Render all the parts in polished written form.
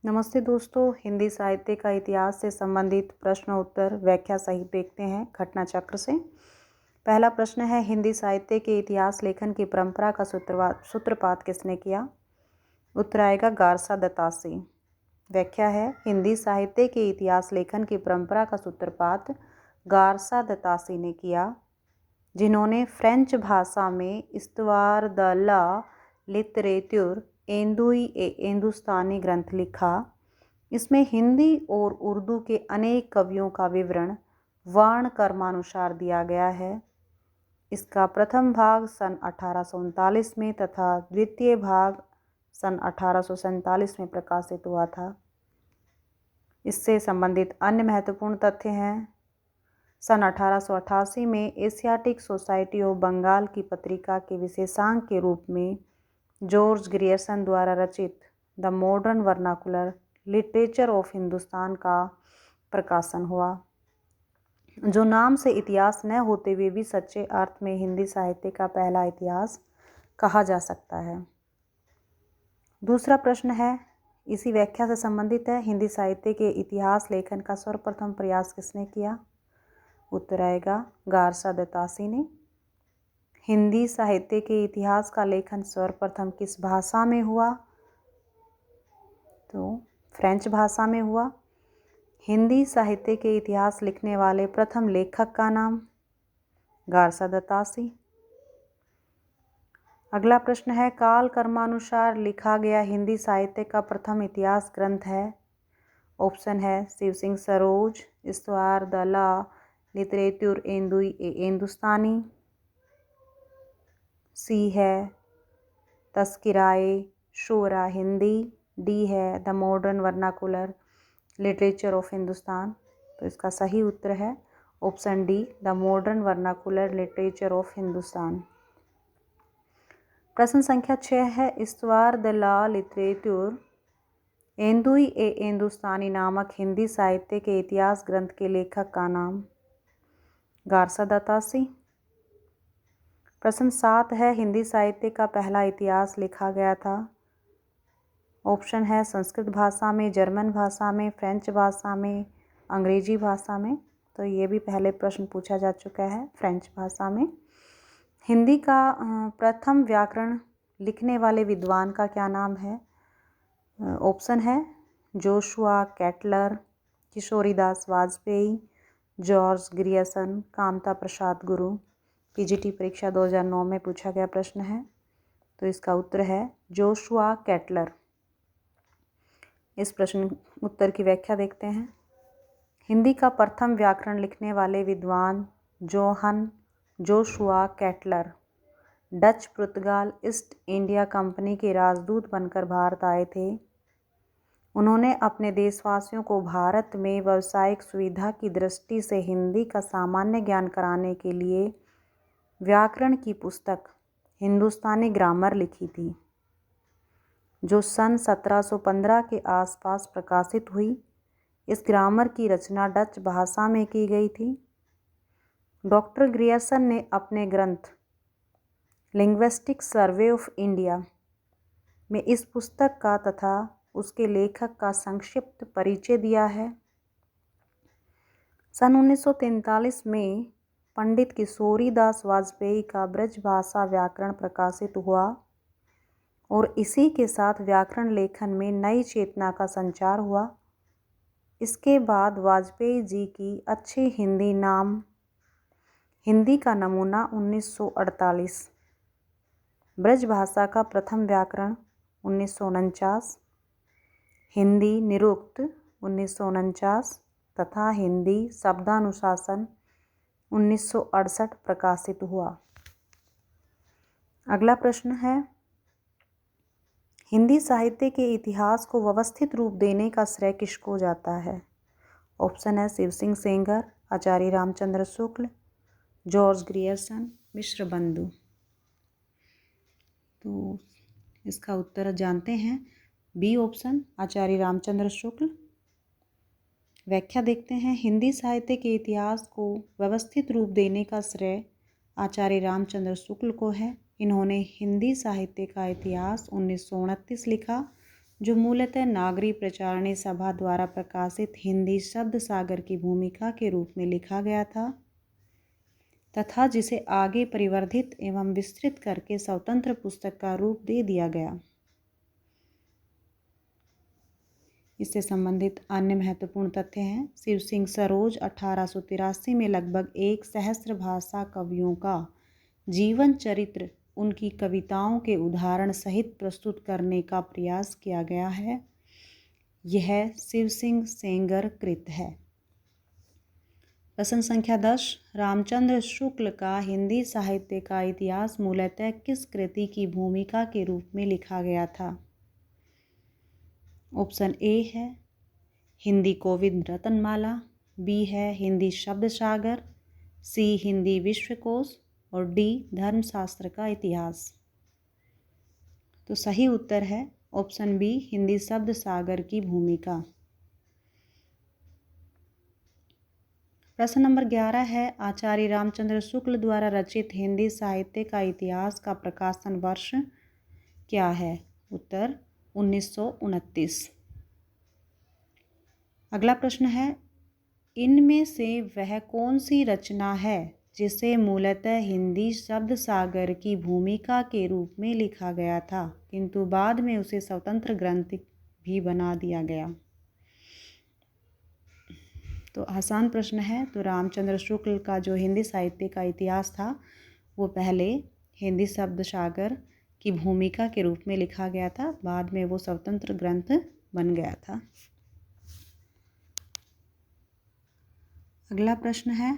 नमस्ते दोस्तों, हिंदी साहित्य का इतिहास से संबंधित प्रश्न उत्तर व्याख्या सहित देखते हैं घटना चक्र से। पहला प्रश्न है, हिंदी साहित्य के इतिहास लेखन की परंपरा का सूत्रपात किसने किया? उत्तर आएगा गारसा दत्तासी। व्याख्या है, हिंदी साहित्य के इतिहास लेखन की परंपरा का सूत्रपात गारसा दत्तासी ने किया, जिन्होंने फ्रेंच भाषा में इस्तवार द ला लिटरेचर एंदुई ए हिंदुस्तानी ग्रंथ लिखा। इसमें हिंदी और उर्दू के अनेक कवियों का विवरण वर्ण क्रमानुसार दिया गया है। इसका प्रथम भाग सन 1839 में तथा द्वितीय भाग सन 1847 में प्रकाशित हुआ था। इससे संबंधित अन्य महत्वपूर्ण तथ्य हैं। सन 1888 में एशियाटिक सोसाइटी ऑफ बंगाल की पत्रिका के विशेषांक के रूप में जॉर्ज ग्रियर्सन द्वारा रचित the modern vernacular literature of Hindustan का प्रकाशन हुआ, जो नाम से इतिहास न होते हुए भी सच्चे अर्थ में हिंदी साहित्य का पहला इतिहास कहा जा सकता है। दूसरा प्रश्न है, इसी व्याख्या से संबंधित है, हिंदी साहित्य के इतिहास लेखन का सर्वप्रथम प्रयास किसने किया? उत्तर आएगा गारसा दत्तासी ने। हिंदी साहित्य के इतिहास का लेखन सर्वप्रथम किस भाषा में हुआ? तो फ्रेंच भाषा में हुआ। हिंदी साहित्य के इतिहास लिखने वाले प्रथम लेखक का नाम? गारसा दत्तासी। अगला प्रश्न है, काल कर्मानुसार लिखा गया हिंदी साहित्य का प्रथम इतिहास ग्रंथ है? ऑप्शन है शिव सिंह सरोज, इस्तवार द ला लिटरेचर एंदुई ए हिंदुस्तानी। सी है तस्किराए शोरा हिंदी। डी है the modern vernacular literature of Hindustan. तो इसका सही उत्तर है option D, the modern vernacular literature of Hindustan. प्रश्न संख्या 6 है, इस्तवार द ला लिटरेचर एंदुई ए हिंदुस्तानी नामक हिंदी साहित्य के इतिहास ग्रंथ के लेखक का नाम? गारसा दत्तासी। प्रश्न 7 है, हिंदी साहित्य का पहला इतिहास लिखा गया था? ऑप्शन है संस्कृत भाषा में, जर्मन भाषा में, फ्रेंच भाषा में, अंग्रेजी भाषा में। तो ये भी पहले प्रश्न पूछा जा चुका है, फ्रेंच भाषा में। हिंदी का प्रथम व्याकरण लिखने वाले विद्वान का क्या नाम है? ऑप्शन है Joshua Ketelaar, Kishoridas Vajpeyi, George Grierson, Kamta Prasad Guru. PGT परीक्षा 2009 में पूछा गया प्रश्न है। तो इसका उत्तर है जोशुआ कैटलर। इस प्रश्न उत्तर की व्याख्या देखते हैं। हिंदी का प्रथम व्याकरण लिखने वाले विद्वान जोहन जोशुआ कैटलर डच पुर्तगाल ईस्ट इंडिया कंपनी के राजदूत बनकर भारत आए थे। उन्होंने अपने देशवासियों को भारत में व्यावसायिक सुविधा की दृष्टि से हिंदी का सामान्य ज्ञान कराने के लिए व्याकरण की पुस्तक हिंदुस्तानी ग्रामर लिखी थी, जो सन 1715 के आसपास प्रकाशित हुई। इस ग्रामर की रचना डच भाषा में की गई थी। डॉक्टर ग्रियर्सन ने अपने ग्रंथ लिंग्विस्टिक सर्वे ऑफ इंडिया में इस पुस्तक का तथा उसके लेखक का संक्षिप्त परिचय दिया है। सन 1943 में पंडित किशोरीदास वाजपेयी का ब्रज भाषा व्याकरण प्रकाशित हुआ और इसी के साथ व्याकरण लेखन में नई चेतना का संचार हुआ। इसके बाद वाजपेयी जी की अच्छी हिंदी का नमूना 1948, ब्रज भाषा का प्रथम व्याकरण 1949, हिंदी निरुक्त 1949 तथा हिंदी शब्दानुशासन 1968 प्रकाशित हुआ। अगला प्रश्न है, हिंदी साहित्य के इतिहास को व्यवस्थित रूप देने का श्रेय किसको जाता है? ऑप्शन है शिव सिंह सेंगर, आचार्य रामचंद्र शुक्ल, जॉर्ज ग्रियर्सन, मिश्र बंधु। तो इसका उत्तर जानते हैं, बी ऑप्शन, आचार्य रामचंद्र शुक्ल। व्याख्या देखते हैं। हिंदी साहित्य के इतिहास को व्यवस्थित रूप देने का श्रेय आचार्य रामचंद्र शुक्ल को है। इन्होंने हिंदी साहित्य का इतिहास 1929 लिखा जो मूलतः नागरी प्रचारणी सभा द्वारा प्रकाशित हिंदी शब्द सागर की भूमिका के रूप में लिखा गया था तथा जिसे आगे परिवर्धित एवं विस्तृत करके स्वतंत्र पुस्तक का रूप दे दिया गया। इससे संबंधित अन्य महत्वपूर्ण तथ्य हैं। शिव सिंह सरोज 1883 में लगभग 1,000 भाषा कवियों का जीवन चरित्र उनकी कविताओं के उदाहरण सहित प्रस्तुत करने का प्रयास किया गया है। यह शिव सिंह सेंगर कृत है। प्रश्न संख्या 10, रामचंद्र शुक्ल का हिंदी साहित्य का इतिहास मूलतः किस कृति की भूमिका के रूप में लिखा गया था? ऑप्शन ए है हिंदी कोविद रत्नमाला, बी है हिंदी शब्द सागर, सी हिंदी विश्वकोश और डी धर्मशास्त्र का इतिहास। तो सही उत्तर है ऑप्शन बी हिंदी शब्द सागर की भूमिका। प्रश्न नंबर 11 है आचार्य रामचंद्र शुक्ल द्वारा रचित हिंदी साहित्य का इतिहास का प्रकाशन वर्ष क्या है? उत्तर 1929। अगला प्रश्न है इनमें से वह कौन सी रचना है जिसे मूलतः हिंदी शब्द सागर की भूमिका के रूप में लिखा गया था किंतु बाद में उसे स्वतंत्र ग्रंथ भी बना दिया गया? तो आसान प्रश्न है। तो रामचंद्र शुक्ल का जो हिंदी साहित्य का इतिहास था वो पहले हिंदी शब्द सागर की भूमिका के रूप में लिखा गया था, बाद में वो स्वतंत्र ग्रंथ बन गया था। अगला प्रश्न है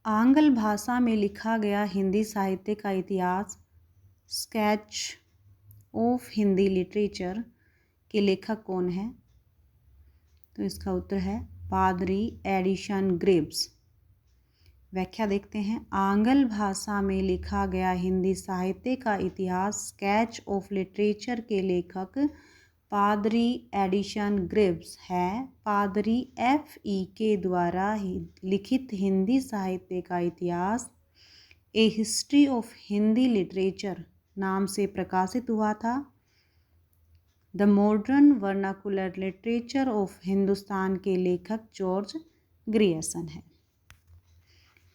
आंग्ल भाषा में लिखा गया हिंदी साहित्य का इतिहास स्केच ऑफ हिंदी लिटरेचर के लेखक कौन है? तो इसका उत्तर है पादरी एडिसन ग्रिव्स। व्याख्या देखते हैं। आंग्ल भाषा में लिखा गया हिंदी साहित्य का इतिहास स्केच ऑफ लिटरेचर के लेखक पादरी एडिसन ग्रिव्स है। पादरी F.E. के द्वारा लिखित हिंदी साहित्य का इतिहास ए हिस्ट्री ऑफ हिंदी लिटरेचर नाम से प्रकाशित हुआ था। The modern vernacular literature of Hindustan के लेखक जॉर्ज ग्रियर्सन है।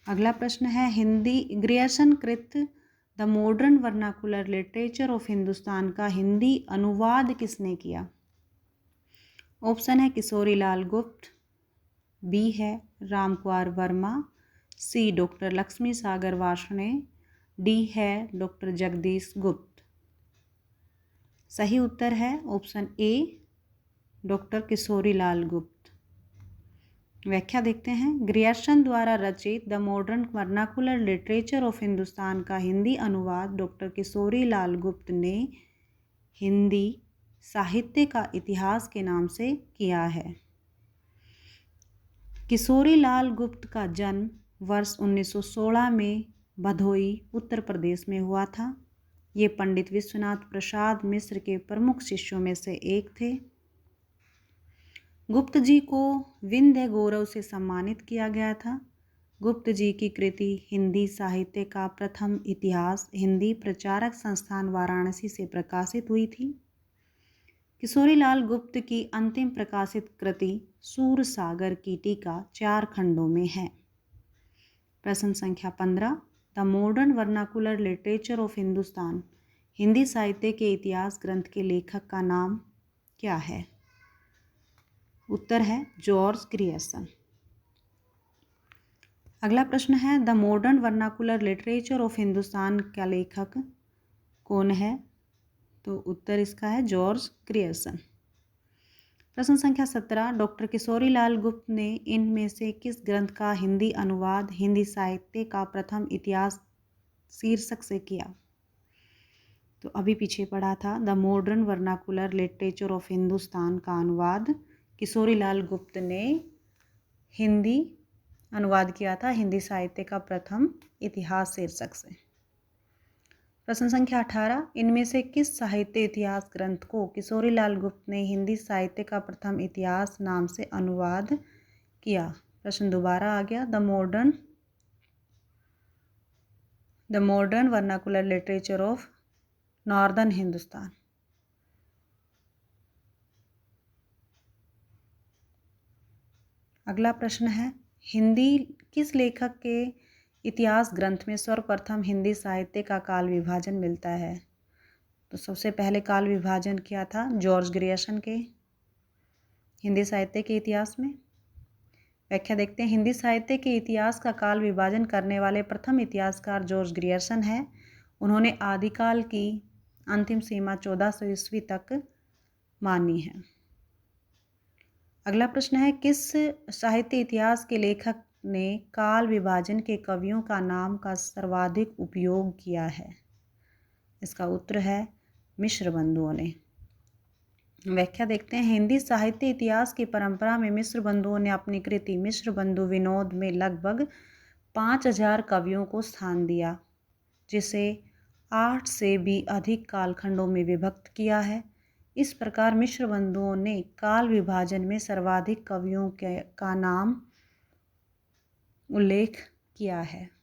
अगला प्रश्न है हिंदी ग्रियर्सन कृत the modern vernacular literature of Hindustan का हिंदी अनुवाद किसने किया? ऑप्शन है किशोरी लाल गुप्त, बी है राम कुमार वर्मा, सी डॉक्टर लक्ष्मी सागर वार्ष्णेय, डी है डॉक्टर जगदीश गुप्त। सही उत्तर है option A doctor Kishori Lal गुप्त। व्याख्या देखते हैं। ग्रियर्सन द्वारा रचित the modern vernacular literature of Hindustan का हिंदी अनुवाद डॉक्टर किशोरी लाल गुप्त ने हिंदी साहित्य का इतिहास के नाम से किया है। किशोरी लाल गुप्त का जन्म वर्ष 1916 में भदोई उत्तर प्रदेश में हुआ था। ये पंडित विश्वनाथ प्रसाद मिश्र के प्रमुख शिष्यों में से एक थे। गुप्त जी को विंध्य गौरव से सम्मानित किया गया था। गुप्त जी की कृति हिंदी साहित्य का प्रथम इतिहास हिंदी प्रचारक संस्थान वाराणसी से प्रकाशित हुई थी। किशोरी लाल गुप्त की अंतिम प्रकाशित कृति सूर सागर की टीका 4 खंडों में है। प्रश्न संख्या 15 the modern vernacular literature of Hindustan Hindi साहित्य के इतिहास ग्रंथ के लेखक का नाम क्या है? उत्तर है जॉर्ज ग्रियर्सन। अगला प्रश्न है the modern vernacular literature of Hindustan का लेखक कौन है? तो उत्तर इसका है जॉर्ज ग्रियर्सन। प्रश्न संख्या 17 डॉक्टर किशोरी लाल गुप्त ने इनमें से किस ग्रंथ का हिंदी अनुवाद हिंदी साहित्य का प्रथम इतिहास शीर्षक से किया? तो अभी पीछे पढ़ा था the modern vernacular literature of Hindustan का अनुवाद किशोरी लाल गुप्त ने हिंदी अनुवाद किया था हिंदी साहित्य का प्रथम इतिहास शीर्षक से। प्रश्न संख्या 18 इनमें से किस साहित्य इतिहास ग्रंथ को किशोरी लाल गुप्त ने हिंदी साहित्य का प्रथम इतिहास नाम से अनुवाद किया? प्रश्न दोबारा आ गया the modern vernacular literature of northern Hindustan. अगला प्रश्न है, हिंदी किस लेखक के इतिहास ग्रंथ में सर्वप्रथम हिंदी साहित्य का काल विभाजन मिलता है? तो सबसे पहले काल विभाजन किया था जॉर्ज ग्रियर्सन के हिंदी साहित्य के इतिहास में। व्याख्या देखते हैं, हिंदी साहित्य के इतिहास का काल विभाजन करने वाले प्रथम इतिहासकार जॉर्ज ग्रियर्सन हैं। उन्होंने आदिकाल की अंतिम सीमा 1400 ईस्वी तक मानी है। अगला प्रश्न है, किस साहित्य इतिहास के लेखक ने काल विभाजन के कवियों का नाम का सर्वाधिक उपयोग किया है? इसका उत्तर है मिश्र बंधुओं ने। व्याख्या देखते हैं, हिंदी साहित्य इतिहास की परंपरा में मिश्र बंधुओं ने अपनी कृति मिश्र बंधु विनोद में लगभग 5000 कवियों को स्थान दिया, जिसे 8 से भी अधिक कालखंडों में विभक्त किया है। इस प्रकार मिश्र बंधुओं ने काल विभाजन में सर्वाधिक कवियों का नाम उल्लेख किया है।